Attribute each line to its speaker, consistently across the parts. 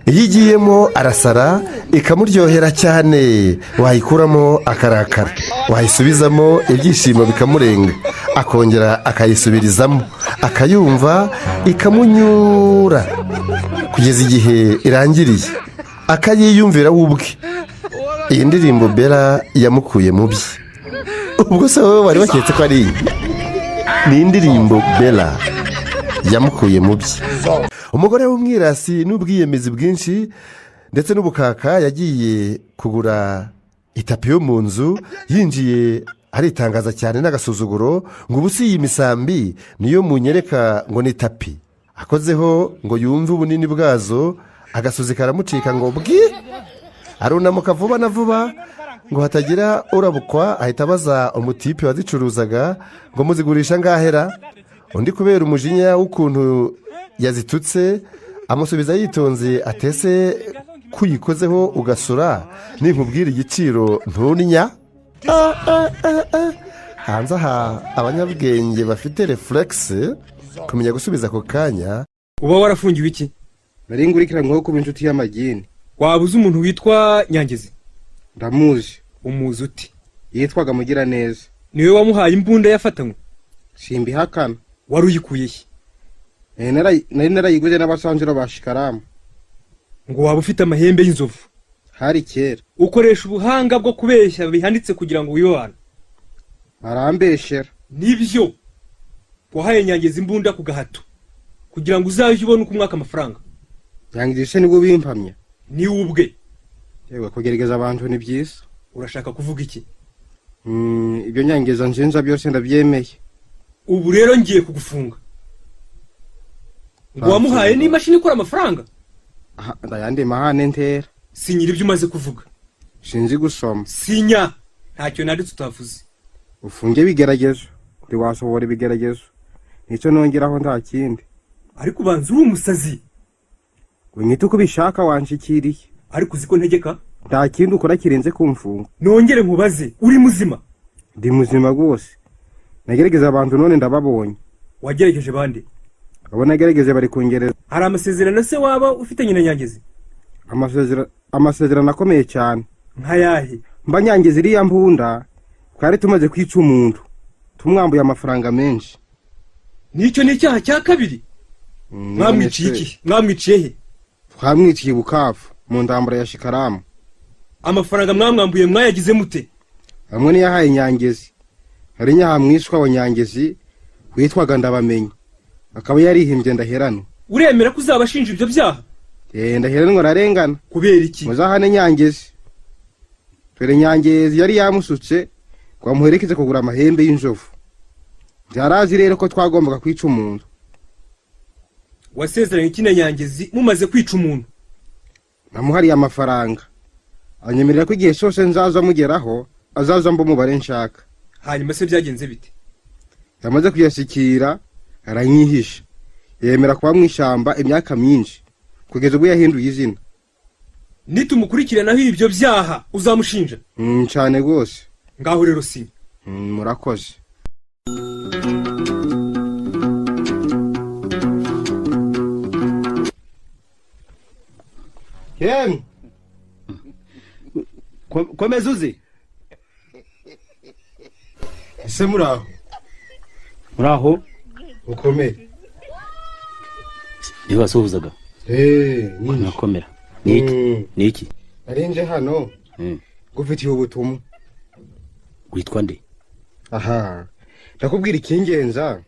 Speaker 1: iyo igiyemo arasara ikamuryohera cyane, wayikuramo akarakara, wayisubizamo ibyishimo bikamurenga, akongera akayisubirizamo akayumva ikamunyura kugeza igihe irangiriye akayiyumvira we ubwe. iyi ndirimbo Bella yamukuye mu bye. ubwo se wowe wari waketse ko ari iyi? ni indirimbo Bella yamukuye mu bye. umugore w'umwirasi n'ubwiyemezi bwinshi ndetse n'ubukaka yagiye kugura itapi yo mu nzu, yinjiye aritangaza cyane n'agasuzuguro ngo ubu si iyi misambi niyo munyereka ngo ni tapi. akozeho ngo yumve ubunini bwazo, agasozi karamucika ngo bwi, arunamuka vuba na vuba ngo hatagira urabukwa, ahita abaza umutipe wazicuruzaga ngo muzigurisha ngahera. undi kubera umujinya w'ukuntu yazitutse amusubiza yitonze, atese kuyikozeho ugasura ninkubwira igiciro ntuninya. hanze aha abanyabwenge bafite reflexe kumenya gusubiza ako kanya.
Speaker 2: uba warafungiwe iki?
Speaker 3: nari ngurikiranyweho kuba inshuti y'amagini.
Speaker 2: waba uzi umuntu witwa Nyangezi?
Speaker 3: ndamuzi.
Speaker 2: umuzi uti?
Speaker 3: yitwaga Mugiraneza.
Speaker 2: niwe wamuhaye imbunda yafatanywe?
Speaker 3: simbihakana.
Speaker 2: wari uyikuye he?
Speaker 3: nari narayiguze n'abasanziro ba Shikaramu.
Speaker 2: ngo waba ufite amahembe y'inzovu?
Speaker 3: hari kera.
Speaker 2: ukoresha ubuhanga bwo kubeshya bihanditse kugira ngo wibane?
Speaker 3: arambeshera.
Speaker 2: nibyo wahaye Nyangezi imbunda ku gahato kugira ngo uzajye ubone uko umwaka amafaranga?
Speaker 3: Nyangezi se nibwo bimpamya?
Speaker 2: ni ubwe.
Speaker 3: yewe kugerageza abantu ni byiza.
Speaker 2: urashaka kuvuga iki?
Speaker 3: ibyo Nyangeza nzinza byose ndabyemeye.
Speaker 2: ubu rero ngiye kugufunga. ngo wamuhaye n'imashini ikora amafaranga?
Speaker 3: ndayandi mahane ntera.
Speaker 2: sinyira ibyo umaze kuvuga.
Speaker 3: sinzi gusoma.
Speaker 2: sinya. ntacyo nanditse utavuze.
Speaker 3: ufunge ibigeragezo. ntiwasohora ibigeragezo. nicyo nongeraho nta kindi.
Speaker 2: ariko ubanza uri umusazi.
Speaker 3: unyita uko ubishaka wanshikiriye.
Speaker 2: ariko uzi ko ntegeka?
Speaker 3: nta kindi ukora kirenze kumfunga.
Speaker 2: nongere nkubaze, uri muzima?
Speaker 3: ndi muzima rwose. nagerageza abantu none ndababonye.
Speaker 2: wagerageje bande?
Speaker 3: abo nagerageze bari kungereza.
Speaker 2: hari amasezerano se waba ufitanye na Nyangezi?
Speaker 3: amasezerano akomeye cyane.
Speaker 2: nkayahe?
Speaker 3: mba Nyangezi iriya mbunda twari tumaze kwica umuntu, tumwambuye amafaranga menshi.
Speaker 2: nicyo ni icyaha cya kabiri? mwamwiciye iki? mwamwiciye he?
Speaker 3: twamwiciye Bukavu mu ndambara ya Shikaramu.
Speaker 2: amafaranga mwamwambuye mwayagize mute?
Speaker 3: hamwe niyahaye Nyangezi. hari nyahamwishwa wa Nyangezi witwaga Ndabamenye, akaba yarihimbye Ndaheranwa.
Speaker 2: uremera ko uzabashinja ibyo byaha?
Speaker 3: Ndaheranwa ararengana.
Speaker 2: kubera iki?
Speaker 3: muzahane Nyangezi. dore Nyangezi yari yamusutse ngo amuherekeze kugura amahembe y'inzovu. byarazi rero ko twagombaga kwica umuntu.
Speaker 2: wasezeranye iki na Nyangezi mumaze kwica umuntu?
Speaker 3: namuhariye amafaranga, anyemerera ko igihe cyose nzaza amugeraho azaza mba umubare nshaka.
Speaker 2: hanyuma se byagenze bite?
Speaker 3: yamaze kuyashyikira aranyihisha, yemera kuba mu ishyamba imyaka myinshi kugeza ubwo yahinduye izina.
Speaker 2: nitumukurikiranaho ibyo byaha uzamushinja?
Speaker 3: cyane rwose.
Speaker 2: ngaho rero si
Speaker 3: murakoze. Ken,
Speaker 4: komeza uzi.
Speaker 3: ese muraho?
Speaker 4: muraho
Speaker 3: ukomere.
Speaker 4: niba wasuhuzaga? nakomera. ni iki?
Speaker 3: arinje hano gufitiye ubutumwa.
Speaker 4: witwa nde?
Speaker 3: aha, ndakubwira ikingenza.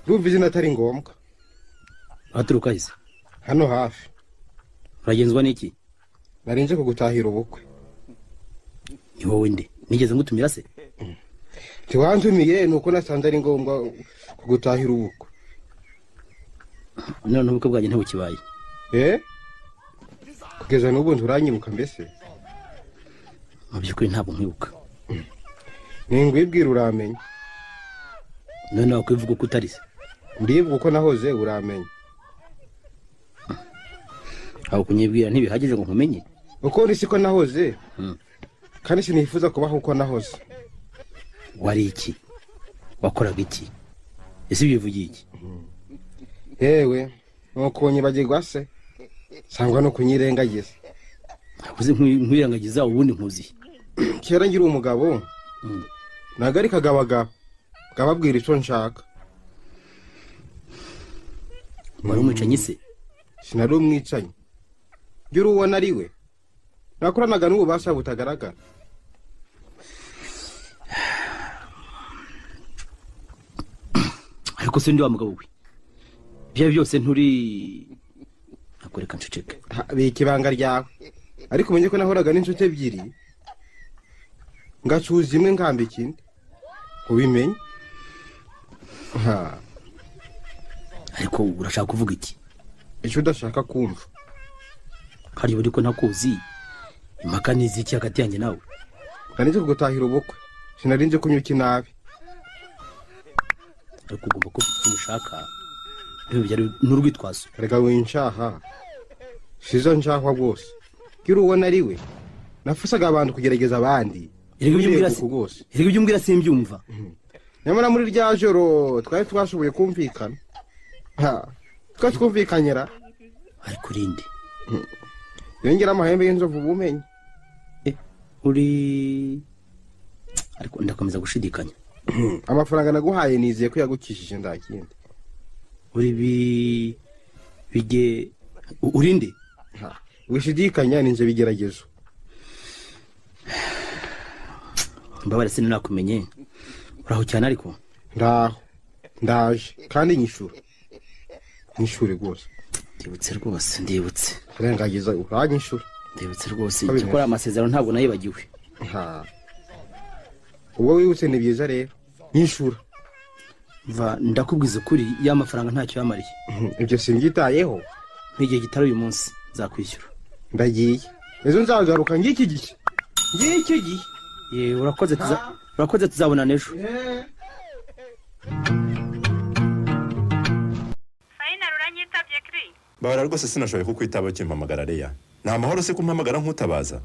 Speaker 3: ndumva izina atari ngombwa.
Speaker 4: haturuka hise?
Speaker 3: hano hafi.
Speaker 4: uragenzwa n'iki?
Speaker 3: narinje kugutahira ubukwe.
Speaker 4: ni wowe nde? nigeze ngutumira se?
Speaker 3: ntiwantumiye nuko nasanze ari ngombwa kugutahira ubukwe.
Speaker 4: none ubukwe bwanjye ntibukibaye?
Speaker 3: kugeza n'ubu nturanyibuka mbese?
Speaker 4: mu by'ukuri ntabwo nkwibuka.
Speaker 3: ningwibwira uramenya.
Speaker 4: none wakwivuga uko utari se?
Speaker 3: ndibuka uko nahoze uramenya.
Speaker 4: aho kunyibwira ntibihagije ngo nkumenye?
Speaker 3: uko ndi siko nahoze. kandi sinifuza kubaho uko nahoze.
Speaker 4: wari iki? wakoraga iki? ese bivugiye iki?
Speaker 3: yewe nuko nyibagirwa se. sangwa no kunyirengagiza.
Speaker 4: Nakuze nkwirengagiza ubundi nkuzi.
Speaker 3: Kera ngira umugabo nagari kagabaga kababwira ico nshaka.
Speaker 4: Wari umwicanyi se?
Speaker 3: Sinari umwicanyi. Ngira uwo nariwe. Nakoranaga n'ububasha butagaragara.
Speaker 4: Ariko se ndi wa mugabo we. Bya byose nturi akoreka nceceke.
Speaker 3: Biki banga ryawe. Ariko umenye ko nahoraga n'inshuti ebyiri. Ngacuza imwe nkambe ikindi. Ubimenye?
Speaker 4: Ariko urashaka kuvuga iki?
Speaker 3: Icyo udashaka kumva.
Speaker 4: Hari buri ko ntakuzi. Impaka niziki hagati yanjye nawe.
Speaker 3: Kanije kugutahira ubukwe. Sinarinje kunyuka nabi.
Speaker 4: Ariko ugomba ko umushaka. Ibyo byari n'urwitwazo.
Speaker 3: Rega winshaha. Sizo nshahwa rwose. Kiri uwo nariwe. Nafusaga abantu kugerageza abandi.
Speaker 4: Erega ibyo umbwira simbyumva.
Speaker 3: Nyamara muri rya joro twari twashoboye kumvikana. Twumvikanyira.
Speaker 4: Ariko urinde.
Speaker 3: Yongera amahembe y'inzovu bumenye.
Speaker 4: Uri ariko ndakomeza gushidikanya.
Speaker 3: Amafaranga naguhaye nizeye ko yagukishije ndakindi.
Speaker 4: Uri bige urinde.
Speaker 3: Wishidikanya ninje bigeragezo.
Speaker 4: Mbabare sinakumenye. Uraho cyane ariko.
Speaker 3: Ndaje kandi nyishura. Nyishure rwose.
Speaker 4: Ndibutse.
Speaker 3: Rengagiza uranyishura.
Speaker 4: Ndibutse rwose gikora amasezerano ntabwo nayibagiwe.
Speaker 3: Uwo wibutse ni byiza rero. Nyishura.
Speaker 4: Ndakubwiza ukuri ya mafaranga ntacyo yamariye.
Speaker 3: Ibyo simbyitayeho.
Speaker 4: N'igihe gitari uyu munsi nzakwishyura.
Speaker 3: Ndagiye. Ejo nzagaruka ngiki gihe.
Speaker 4: Urakoze tuzabonana ejo.
Speaker 5: Bara rwose sinashoboye kukwitaba kimpamagara Leya. Nta mahoro se kumpamagara nkutabaza.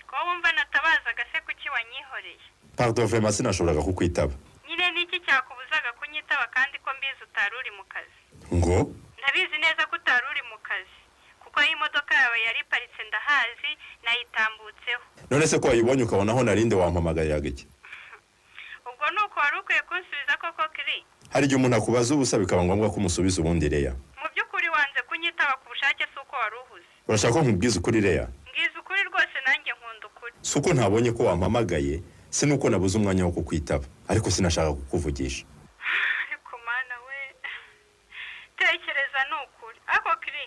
Speaker 6: Ko wumva natabaza gase kuki wanyihoreye.
Speaker 5: Pardon vraiment sinashoboraga kukwitaba.
Speaker 6: Nyine niki cyakubuzaga kunyitaba kandi ko mbizi utaruri mu kazi.
Speaker 5: Ngo?
Speaker 6: Ndabizi neza ko utaruri mu kazi. Kuko iyi modoka yawe yari paritse ndahazi nayitambutseho.
Speaker 5: None se ko wayibonye ukabona aho narinde wampamagariraga iki?
Speaker 6: Ubwo nuko wari ukwiye kunsubiza koko kiri.
Speaker 5: Hari igihe umuntu akubaza ubusa bikaba ngombwa ko umusubiza ubundi Leya.
Speaker 6: Mu by'ukuri wanze kunyitaba ku bushake suko waruhuze.
Speaker 5: Urashaka ko nkubwiza ukuri Leya?
Speaker 6: Ngize ukuri rwose nanjye nkunda ukuri.
Speaker 5: Suko ntabonye ko wampamagaye, sinuko nabuze umwanya wo kukwitaba, ariko sinashaka kukuvugisha.
Speaker 6: Ariko mana we. Tekereza nukuri. Ako kiri.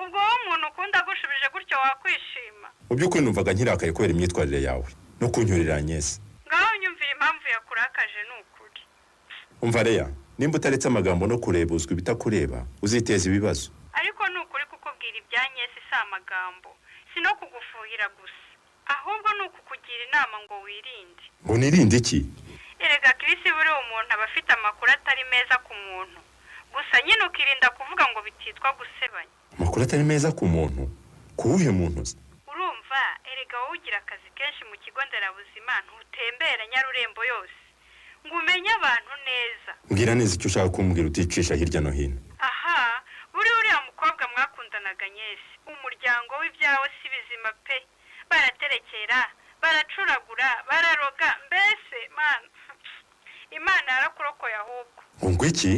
Speaker 6: Ubwo wo umuntu ukunda gushubije gutyo wakwishima.
Speaker 5: Mu by'ukuri numvaga nkirakaye kubera imyitwarire yawe no kunyurira Agnes.
Speaker 6: Ngaho nyumvira impamvu yakurakaje nukuri.
Speaker 5: Umva Leya, nimba utaretse amagambo no kurebuzwa ibitakureba uziteza ibibazo.
Speaker 6: Ariko nukuri kukubwira ibya Agnes si amagambo, sino kugufuhira gusa. Ahubwo nukukugira inama ngo wirinde.
Speaker 5: Ngo nirinde iki?
Speaker 6: Erega Chris buri umuntu aba afite amakuru atari meza ku muntu. Gusa nyine ukirinda kuvuga ngo bititwa gusebanya.
Speaker 5: Amakuru atari meza ku muntu? Kuwuhe muntu?
Speaker 6: Urumva, erega wowe ugira akazi kenshi mu kigo nderabuzima ntutembera Nyarurembo yose. Ngo umenye abantu neza.
Speaker 5: Mbwira neza icyo ushaka kumbwira uticisha hirya no hino.
Speaker 6: Aha, uriya mukobwa mwakundanaga Agnes, umuryango w'ibyawe si bizima pe. Baraterekera, baracuragura, bararoga, mbese man. Imana yarakurokoye ahubwo.
Speaker 5: Ngo iki?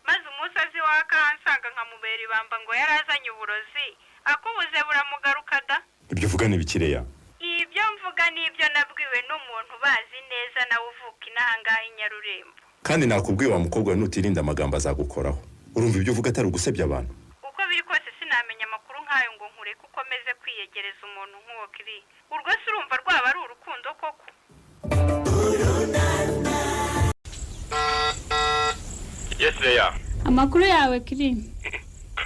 Speaker 6: Maze umunsi azi wakansanga nkamubera ibamba ngo yarazanye uburozi, akubuze buramugaruka da.
Speaker 5: Ibyo uvuga ni biki Leya?
Speaker 6: Ibyo mvuga nibyo nabwiwe n'umuntu bazi neza nawe uvuka inahangaha Nyarurembo.
Speaker 5: Kandi nakubwiye wa mukobwa nutirinda amagambo azagukoraho. Urumva ibyo uvuga atari ugusebya abantu?
Speaker 6: Uko biri kose sinamenya amakuru nkayo ngo nkure kuko meze kwiyegereza umuntu nk'uwo kiri. Urwo se urumva rwaba ari urukundo koko?
Speaker 5: Yes Leya.
Speaker 7: Amakuru yawe kiri.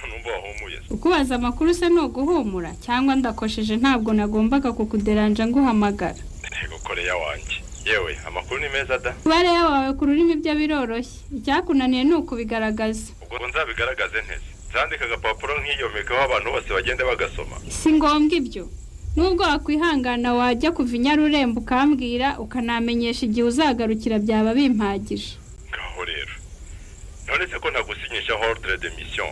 Speaker 5: Numva wahumuye.
Speaker 7: Ukubaza amakuru se no guhumura cyangwa ndakosheje ntabwo nagombaga kukuderanja nguhamagara.
Speaker 5: Ego Leya wanjye. Yewe amakuru ni meza da.
Speaker 7: Bare yawe ku rurimi byo biroroshye. Icyakunaniye ni ukubigaragaza.
Speaker 5: Ubwo nzabigaragaze nteze. Zandika agapapuro nk'iyomekaho abantu bose bagende bagasoma.
Speaker 7: Si ngombwa ibyo. Nubwo wakwihangana wajya kuva i Nyarurembo ukambwira ukanamenyesha igihe uzagarukira byaba bimpagije.
Speaker 5: Ngaho rero. None se ko ntagusinyisha ordre de mission.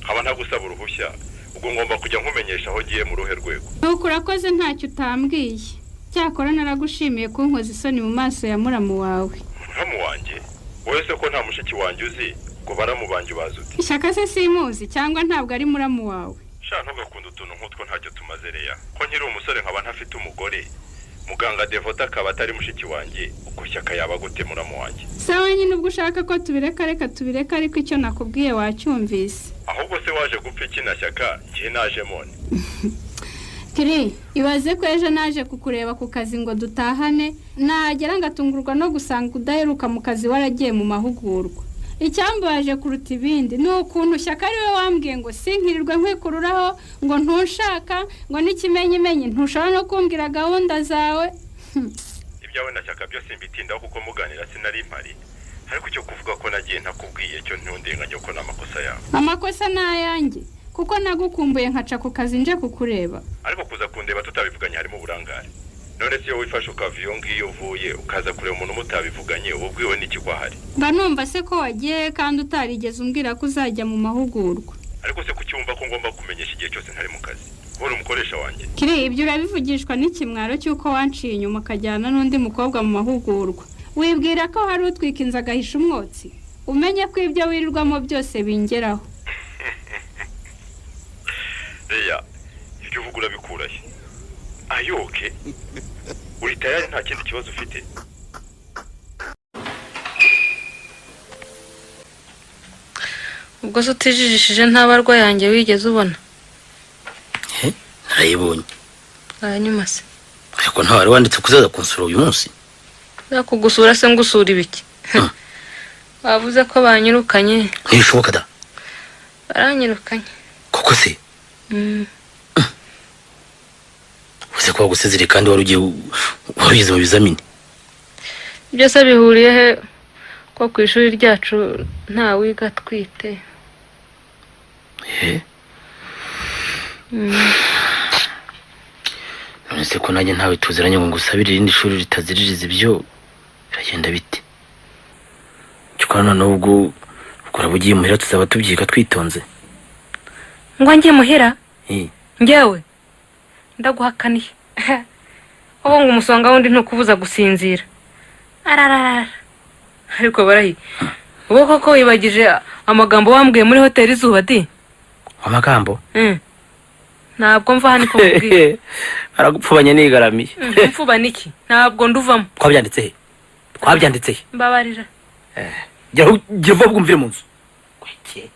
Speaker 5: Haba ntagusaba uruhushya. ubwo ngomba kujya nkumenyesha aho giye mu ruhe rwego.
Speaker 7: nuko urakoze ntacyo utambwiye cyakora naragushimiye kunkoza isoni mu maso ya muramu wawe.
Speaker 5: Muramu wanjye wese ko nta mushiki wanjye uzi ngo baramu banjye bazuti.
Speaker 7: Ishyaka se simuzi cyangwa ntabwo ari muramu wawe?
Speaker 5: Sha ntugakunda utuntu nk'utwo ntacyo tumazereya ko nkiri umusore nkaba ntafite umugore. Muganga Devota akaba atari mushiki wanjye uko Shyaka yaba gute muramu wanjye.
Speaker 7: Sawa nyine ubwo ushaka ko tubireka reka tubireka ariko icyo nakubwiye wacyumvise.
Speaker 5: Ahubwo se waje gupfa iki na Shyaka ngiye naje mone.
Speaker 7: Kiri ibaze ko ejo naje kukureba ku kazi ngo dutahane nagera ngatungurwa no gusanga udaheruka mu kazi waragiye mu mahugurwa. Icyambaje kuruta ibindi ni ukuntu Shyaka ariwe wambwiye ngo sinkirirwe nkwikururaho ngo ntushaka ngo n'ikimenyimenyi ntushobora no kumbwira gahunda zawe.
Speaker 5: Ibyawe na Shyaka byose mbitindaho kuko muganira sinari impari. Ariko icyo kuvuga ko nagiye ntakubwiye cyo ntundenganya ko n'amakosa yawe.
Speaker 7: Amakosa nayanjye kuko nagukumbuye nkaca ku kazi nje kukureba.
Speaker 5: Ariko kuza kundeba tutabivuganye harimo uburangare. None se iyo wifashe ukaviyo ngiyo uvuye ukaza kureba umuntu mutabivuganye ububwiwe n'iki kwahari.
Speaker 7: Mba numva se ko wagiye kandi utarigeze umbwira ko uzajya mu mahugurwa.
Speaker 5: Ariko se kucyumva ko ngomba kumenyesha igihe cyose ntari mu kazi. Uri umukoresha wanjye.
Speaker 7: Kiri ibyo urabivugishwa n'ikimwaro cy'uko wanciye inyuma akajyana n'undi mukobwa mu mahugurwa. Wibwira ko hari utwika inzu agahisha umwotsi. Umenye ko ibyo wirirwamo byose bingeraho.
Speaker 5: Reya, ibyo uvuga urabikurahe. Ayoke. Uri tayari nta kindi kibazo ufite.
Speaker 8: Ubwo se utijijishije nta barwa yanjye wigeze ubona?
Speaker 4: Narayibonye.
Speaker 8: Hanyuma se
Speaker 4: Ariko nta wari wanditse kuzaza kunsura uyu munsi.
Speaker 8: yakugusura se ngusura ibiki? Bavuze ko banyirukanye.
Speaker 4: Ntibishoboka da.
Speaker 8: Baranyirukanye.
Speaker 4: Koko se? Uze ko wagusezereye kandi wari ugeze mu bizamini.
Speaker 8: Ibyo se bihuriye he ko ku ishuri ryacu nta wiga twite?
Speaker 4: None se ko nanjye ntawe tuziranye ngo ngusabire irindi shuri ritaziririza ibyo biragenda bite? Cyukora noneho ubwo ukora bugiye muhira tuzaba tubyiga twitonze.
Speaker 8: Ngo njye muhira? Njyewe ndaguhakaniye. Wowe ngo umusonga wundi ntukubuza gusinzira. Ararara. Ariko barahi. Ubu koko wibagije amagambo wambwiye muri hoteli Izuba di?
Speaker 4: Amagambo?
Speaker 8: Ntabwo mva hano ko mubwiye.
Speaker 4: Aragupfubanye nigaramiye.
Speaker 8: Mfuba niki? Ntabwo nduvamo.
Speaker 4: Twabyanditse he? Twabyanditse he?
Speaker 8: Mbabarira.
Speaker 4: Jya vuba bwumvire mu nzu. Kweke.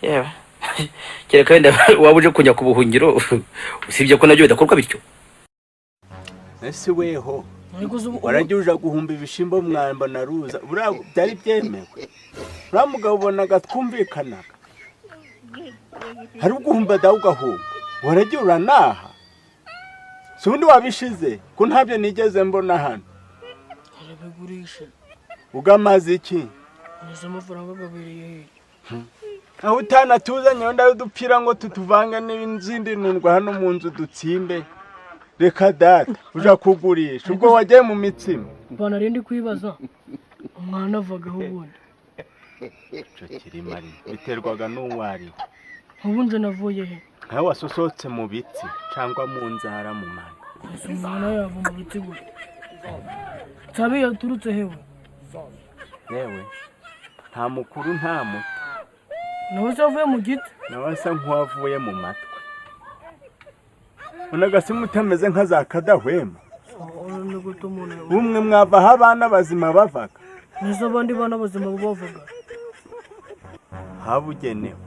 Speaker 4: Yewe. Kereka wenda waba uje kujya ku buhungiro usibye ko nabyo bidakorwa bityo.
Speaker 9: Ese weho warajya uja guhumba ibishimbo mwamba na ruza byari byemewe. Uriya mugabo ubonaga twumvikanaga. Hari uguhumba dawe ugahumba warajya uranaha. Si undi wabishize ko ntabyo nigeze mbona hano.
Speaker 10: Arabigurisha.
Speaker 9: Ugamaze iki?
Speaker 10: Neza amafaranga gabiriye.
Speaker 9: Aho utanatuzanye wenda udupira ngo tutuvanga n'izindi nundwa hano mu nzu dutsimbe. Reka data uja kugurisha ubwo wagiye mu mitsima.
Speaker 10: Bana rindi kwibaza umwana avagaho ubundi.
Speaker 9: Cyo kiri mari biterwaga n'uwari.
Speaker 10: Ubunje navuye he?
Speaker 9: Nkawe wasosotse mu biti cyangwa mu nzara mu mani.
Speaker 10: Umwana yava mu biti gute? Tabi yaturutse hewe.
Speaker 9: Yewe nta mukuru nta muto.
Speaker 10: Nawe se avuye mu giti?
Speaker 9: Nawe asa nk'uwavuye mu matwi. Unagasi mutameze nka za kadahwema. Umwe mwavaho abana bazima bavaga.
Speaker 10: Neza abandi bana bazima bavuga.
Speaker 9: Habugenewe.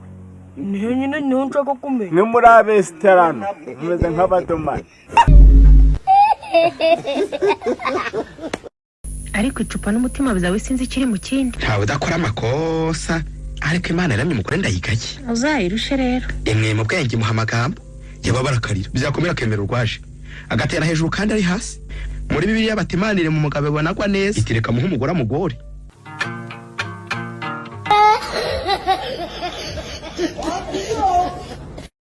Speaker 10: Nihe nyine niho nshaka kumenya.
Speaker 9: Ni muri abesiterano mumeze nk'abadomani.
Speaker 8: Ariko icupa n'umutima bizawe sinzi kiri mu kindi.
Speaker 11: Ntawe udakora amakosa ariko Imana yaramye mukore ndayigake.
Speaker 8: Uzayirushe rero.
Speaker 11: Emwe mu bwenge muha amagambo yababarakarira bizakomera kemera urwaje agatera hejuru kandi ari hasi. Muri Bibiliya batimanire mu mugabo bonagwa neza itireka muha umugore amugore.